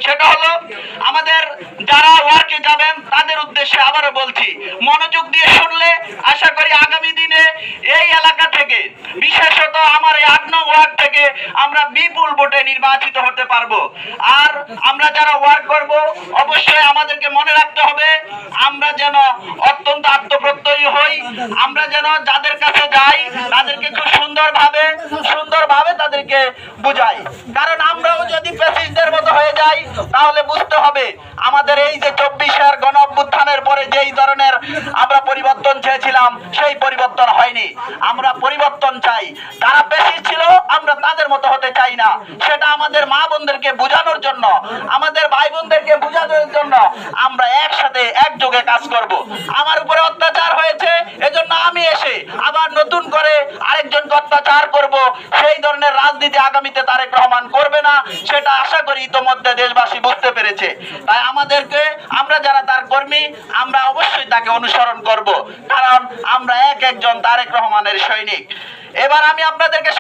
সেটা হলো আমাদের যারা ওয়ার্কে যাবেন তাদের উদ্দেশ্যে আবারও বলছি, মনোযোগ দিয়ে শুনলে আশা করি আগামী দিনে এই এলাকা থেকে, বিশেষত আমার এই ৮ নং ওয়ার্ড থেকে আমরা বিপুল ভোটে নির্বাচিত হতে পারবো। আর আমরা যারা ওয়ার্ক করব অবশ্যই আমাদেরকে মনে রাখতে হবে আমরা যেন অত্যন্ত আত্মপ্রত্যয়ী হই, আমরা যেন যাদের কাছে যাই তাদেরকে খুব সুন্দরভাবে তাদেরকে বুঝাই। কারণ আমরাও যদি প্যাসিস্টদের মতো হয়ে যাই তাহলে বুঝতে হবে আমাদের এই যে ২৪-এর গণ অভ্যুত্থানের পরে যেই ধরনের আমরা পরিবর্তন চেয়েছিলাম সেই পরিবর্তন হয়নি। আমরা পরিবর্তন চাই, যারা প্যাসিস্ট ছিল আমরা তাদের মতো হতে চাই না। সেটা আমাদের মা বোনদেরকে বোঝানোর জন্য, আমাদের ভাই বোনদেরকে বোঝানোর জন্য আমরা একসাথে একযোগে কাজ করব। আমার উপরে অত্যাচার হয়েছে, এজন্য আমি এসে আবার নতুন করে আরেকজনকে অত্যাচার করব, সেই ধরনের রাজনীতি আগামীতে তারেক রহমান করবে না, সেটা আশা করি ইতোমধ্যে দেশবাসী বুঝতে পেরেছে। তাই আমাদেরকে, আমরা যারা তার কর্মী, আমরা অবশ্যই তাকে অনুসরণ করব, কারণ আমরা একজন তারেক রহমানের সৈনিক। এবার আমি আপনাদেরকে